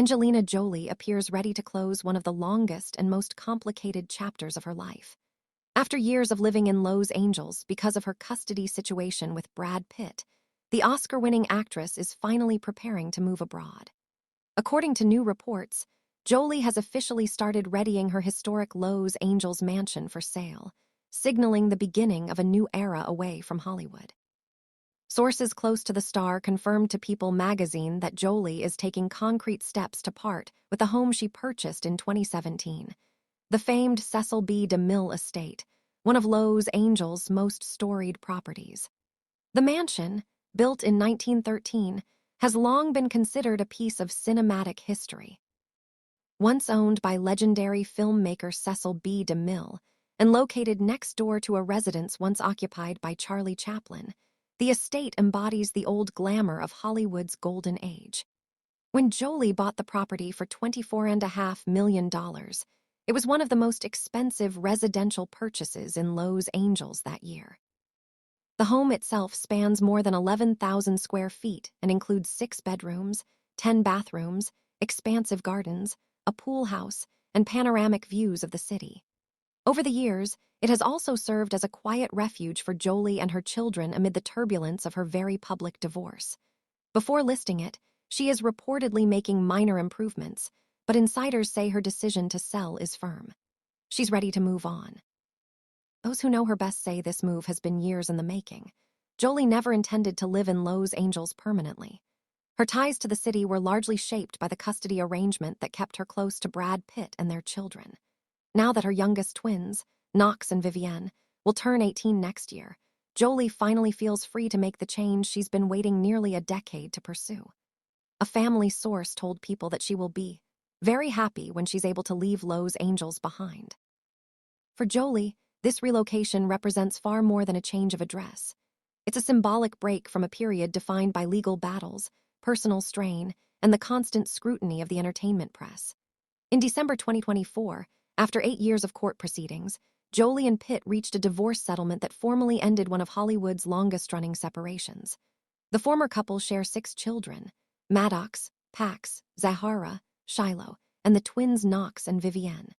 Angelina Jolie appears ready to close one of the longest and most complicated chapters of her life. After years of living in Los Angeles because of her custody situation with Brad Pitt, the Oscar-winning actress is finally preparing to move abroad. According to new reports, Jolie has officially started readying her historic Los Angeles mansion for sale, signaling the beginning of a new era away from Hollywood. Sources close to the star confirmed to People magazine that Jolie is taking concrete steps to part with the home she purchased in 2017, the famed Cecil B. DeMille Estate, one of Los Angeles' most storied properties. The mansion, built in 1913, has long been considered a piece of cinematic history. Once owned by legendary filmmaker Cecil B. DeMille and located next door to a residence once occupied by Charlie Chaplin, the estate embodies the old glamour of Hollywood's golden age. When Jolie bought the property for $24.5 million, it was one of the most expensive residential purchases in Los Angeles that year. The home itself spans more than 11,000 square feet and includes 6 bedrooms, 10 bathrooms, expansive gardens, a pool house, and panoramic views of the city. Over the years, it has also served as a quiet refuge for Jolie and her children amid the turbulence of her very public divorce. Before listing it, she is reportedly making minor improvements, but insiders say her decision to sell is firm. She's ready to move on. Those who know her best say this move has been years in the making. Jolie never intended to live in Los Angeles permanently. Her ties to the city were largely shaped by the custody arrangement that kept her close to Brad Pitt and their children. Now that her youngest twins, Knox and Vivienne, will turn 18 next year, Jolie finally feels free to make the change she's been waiting nearly a decade to pursue. A family source told People that she will be very happy when she's able to leave Los Angeles behind. For Jolie, this relocation represents far more than a change of address. It's a symbolic break from a period defined by legal battles, personal strain, and the constant scrutiny of the entertainment press. In December 2024, after 8 years of court proceedings, Jolie and Pitt reached a divorce settlement that formally ended one of Hollywood's longest-running separations. The former couple share 6 children: Maddox, Pax, Zahara, Shiloh, and the twins Knox and Vivienne.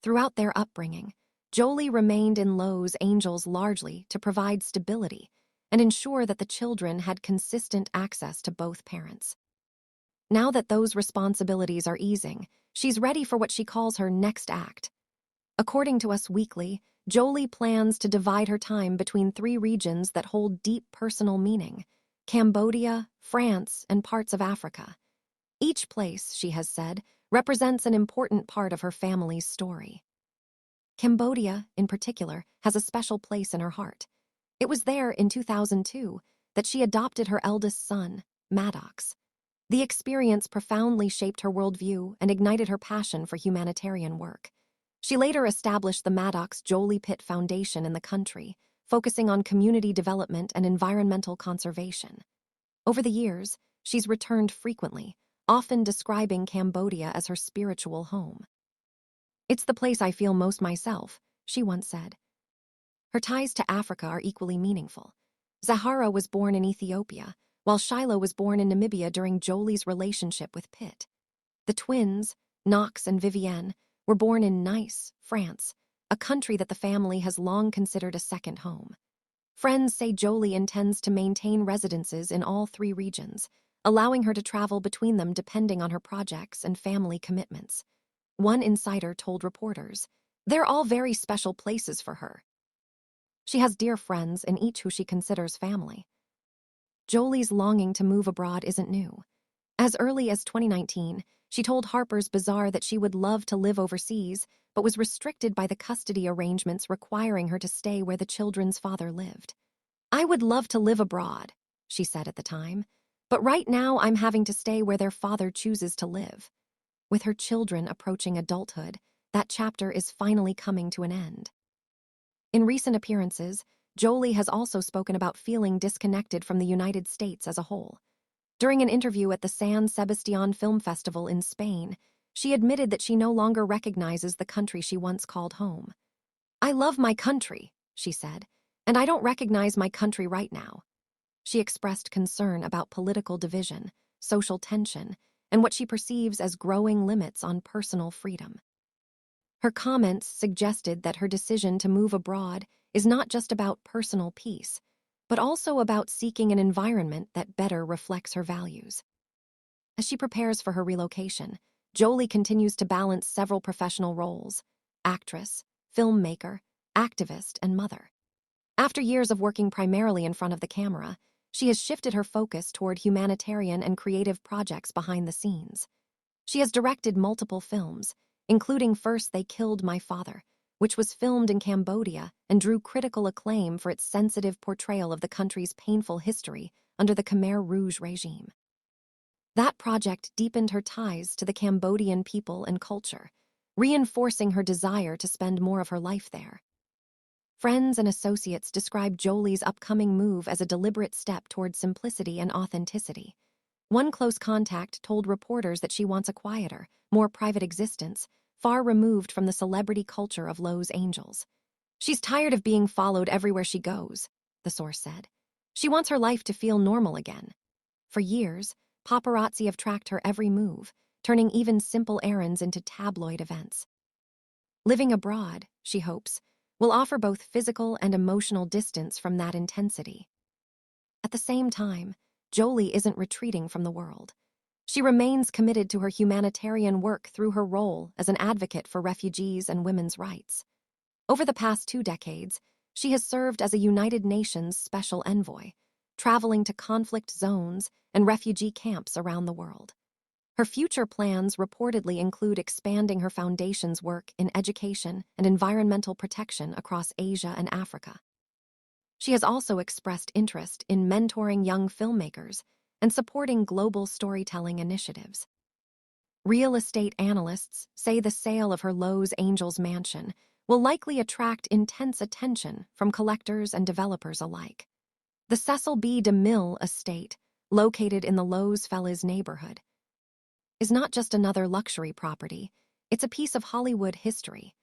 Throughout their upbringing, Jolie remained in Los Angeles largely to provide stability and ensure that the children had consistent access to both parents. Now that those responsibilities are easing, she's ready for what she calls her next act. According to Us Weekly, Jolie plans to divide her time between 3 regions that hold deep personal meaning: Cambodia, France, and parts of Africa. Each place, she has said, represents an important part of her family's story. Cambodia, in particular, has a special place in her heart. It was there, in 2002, that she adopted her eldest son, Maddox. The experience profoundly shaped her worldview and ignited her passion for humanitarian work. She later established the Maddox Jolie Pitt Foundation in the country, focusing on community development and environmental conservation. Over the years, she's returned frequently, often describing Cambodia as her spiritual home. "It's the place I feel most myself," she once said. Her ties to Africa are equally meaningful. Zahara was born in Ethiopia, while Shiloh was born in Namibia during Jolie's relationship with Pitt. The twins, Knox and Vivienne, were born in Nice, France, a country that the family has long considered a second home. Friends say Jolie intends to maintain residences in all 3 regions, allowing her to travel between them depending on her projects and family commitments. One insider told reporters, "They're all very special places for her." She has dear friends in each who she considers family. Jolie's longing to move abroad isn't new. As early as 2019, she told Harper's Bazaar that she would love to live overseas, but was restricted by the custody arrangements requiring her to stay where the children's father lived. "I would love to live abroad," she said at the time, "but right now I'm having to stay where their father chooses to live." With her children approaching adulthood, that chapter is finally coming to an end. In recent appearances, Jolie has also spoken about feeling disconnected from the United States as a whole. During an interview at the San Sebastián Film Festival in Spain, she admitted that she no longer recognizes the country she once called home. "I love my country," she said, "and I don't recognize my country right now." She expressed concern about political division, social tension, and what she perceives as growing limits on personal freedom. Her comments suggested that her decision to move abroad is not just about personal peace, but also about seeking an environment that better reflects her values. As she prepares for her relocation, Jolie continues to balance several professional roles: actress, filmmaker, activist, and mother. After years of working primarily in front of the camera, she has shifted her focus toward humanitarian and creative projects behind the scenes. She has directed multiple films, including First They Killed My Father, which was filmed in Cambodia and drew critical acclaim for its sensitive portrayal of the country's painful history under the Khmer Rouge regime. That project deepened her ties to the Cambodian people and culture, reinforcing her desire to spend more of her life there. Friends and associates describe Jolie's upcoming move as a deliberate step toward simplicity and authenticity. One close contact told reporters that she wants a quieter, more private existence, far removed from the celebrity culture of Los Angeles. She's tired of being followed everywhere she goes, the source said. She wants her life to feel normal again. For years, paparazzi have tracked her every move, turning even simple errands into tabloid events. Living abroad, she hopes, will offer both physical and emotional distance from that intensity. At the same time, Jolie isn't retreating from the world. She remains committed to her humanitarian work through her role as an advocate for refugees and women's rights. Over the past 2 decades, she has served as a United Nations special envoy, traveling to conflict zones and refugee camps around the world. Her future plans reportedly include expanding her foundation's work in education and environmental protection across Asia and Africa. She has also expressed interest in mentoring young filmmakers and supporting global storytelling initiatives. Real estate analysts say the sale of her Los Angeles mansion will likely attract intense attention from collectors and developers alike. The Cecil B. DeMille Estate, located in the Los Feliz neighborhood, is not just another luxury property, it's a piece of Hollywood history.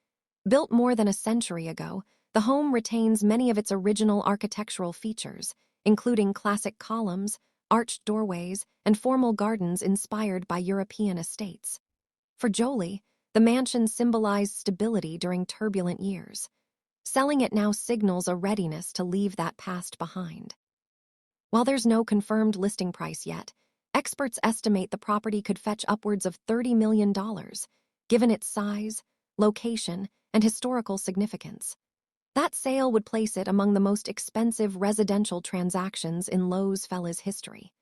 Built more than a century ago, the home retains many of its original architectural features, including classic columns, arched doorways, and formal gardens inspired by European estates. For Jolie, the mansion symbolized stability during turbulent years. Selling it now signals a readiness to leave that past behind. While there's no confirmed listing price yet, experts estimate the property could fetch upwards of $30 million, given its size, location, and historical significance. That sale would place it among the most expensive residential transactions in Los Feliz history.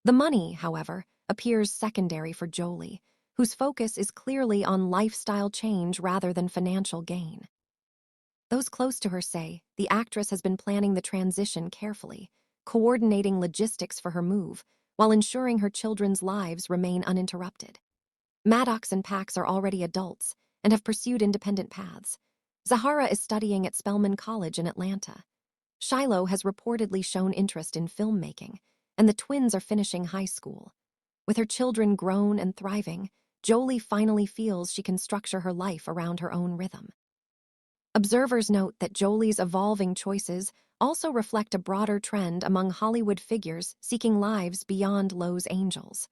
The money, however, appears secondary for Jolie, whose focus is clearly on lifestyle change rather than financial gain. Those close to her say the actress has been planning the transition carefully, coordinating logistics for her move, while ensuring her children's lives remain uninterrupted. Maddox and Pax are already adults and have pursued independent paths. Zahara is studying at Spelman College in Atlanta. Shiloh has reportedly shown interest in filmmaking, and the twins are finishing high school. With her children grown and thriving, Jolie finally feels she can structure her life around her own rhythm. Observers note that Jolie's evolving choices also reflect a broader trend among Hollywood figures seeking lives beyond Los Angeles.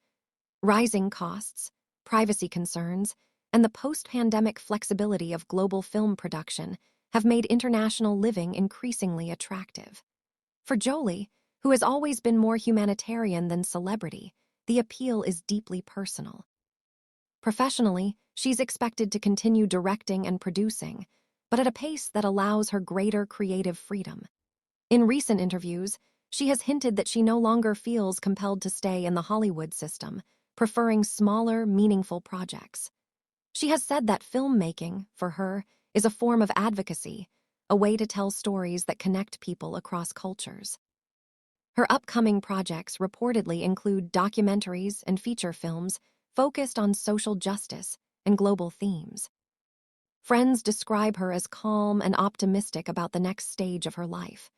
Rising costs, privacy concerns, and the post-pandemic flexibility of global film production have made international living increasingly attractive. For Jolie, who has always been more humanitarian than celebrity, the appeal is deeply personal. Professionally, she's expected to continue directing and producing, but at a pace that allows her greater creative freedom. In recent interviews, she has hinted that she no longer feels compelled to stay in the Hollywood system, preferring smaller, meaningful projects. She has said that filmmaking, for her, is a form of advocacy, a way to tell stories that connect people across cultures. Her upcoming projects reportedly include documentaries and feature films focused on social justice and global themes. Friends describe her as calm and optimistic about the next stage of her life.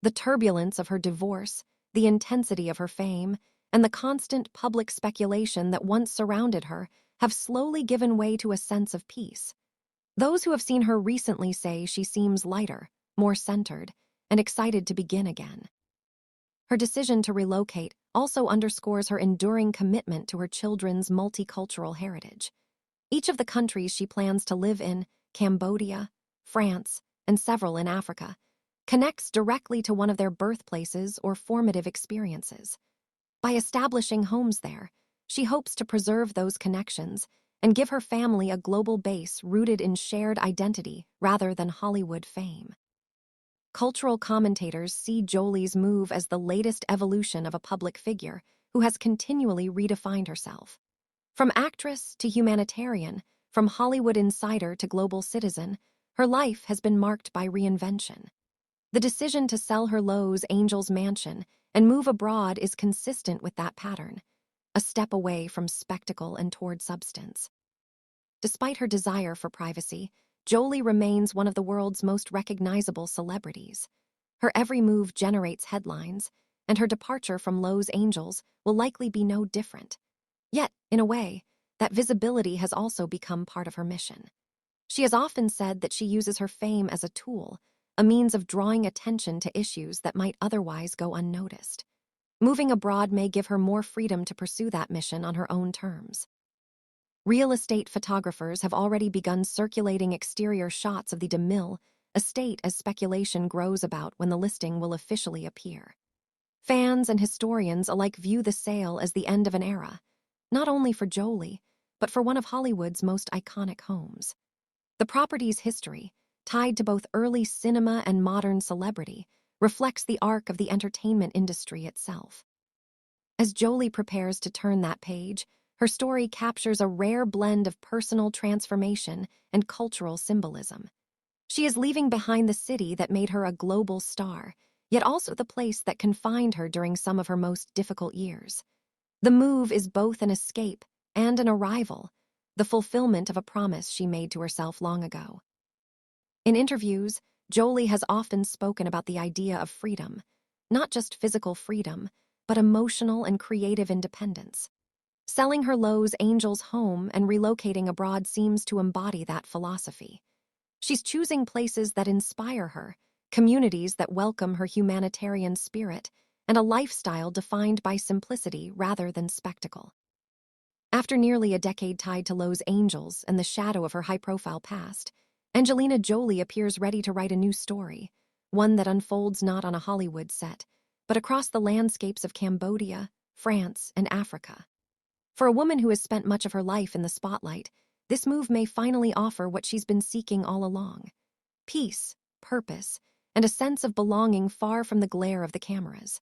The turbulence of her divorce, the intensity of her fame, and the constant public speculation that once surrounded her have slowly given way to a sense of peace. Those who have seen her recently say she seems lighter, more centered, and excited to begin again. Her decision to relocate also underscores her enduring commitment to her children's multicultural heritage. Each of the countries she plans to live in, Cambodia, France, and several in Africa, connects directly to one of their birthplaces or formative experiences. By establishing homes there, she hopes to preserve those connections and give her family a global base rooted in shared identity rather than Hollywood fame. Cultural commentators see Jolie's move as the latest evolution of a public figure who has continually redefined herself. From actress to humanitarian, from Hollywood insider to global citizen, her life has been marked by reinvention. The decision to sell her Los Angeles mansion and move abroad is consistent with that pattern, a step away from spectacle and toward substance. Despite her desire for privacy, Jolie remains one of the world's most recognizable celebrities. Her every move generates headlines, and her departure from Los Angeles will likely be no different. Yet, in a way, that visibility has also become part of her mission. She has often said that she uses her fame as a tool, a means of drawing attention to issues that might otherwise go unnoticed. Moving abroad may give her more freedom to pursue that mission on her own terms. Real estate photographers have already begun circulating exterior shots of the DeMille Estate as speculation grows about when the listing will officially appear. Fans and historians alike view the sale as the end of an era, not only for Jolie, but for one of Hollywood's most iconic homes. The property's history, tied to both early cinema and modern celebrity, reflects the arc of the entertainment industry itself. As Jolie prepares to turn that page, her story captures a rare blend of personal transformation and cultural symbolism. She is leaving behind the city that made her a global star, yet also the place that confined her during some of her most difficult years. The move is both an escape and an arrival, the fulfillment of a promise she made to herself long ago. In interviews, Jolie has often spoken about the idea of freedom, not just physical freedom, but emotional and creative independence. Selling her Los Angeles home and relocating abroad seems to embody that philosophy. She's choosing places that inspire her, communities that welcome her humanitarian spirit, and a lifestyle defined by simplicity rather than spectacle. After nearly a decade tied to Los Angeles and the shadow of her high-profile past, Angelina Jolie appears ready to write a new story, one that unfolds not on a Hollywood set, but across the landscapes of Cambodia, France, and Africa. For a woman who has spent much of her life in the spotlight, this move may finally offer what she's been seeking all along: peace, purpose, and a sense of belonging far from the glare of the cameras.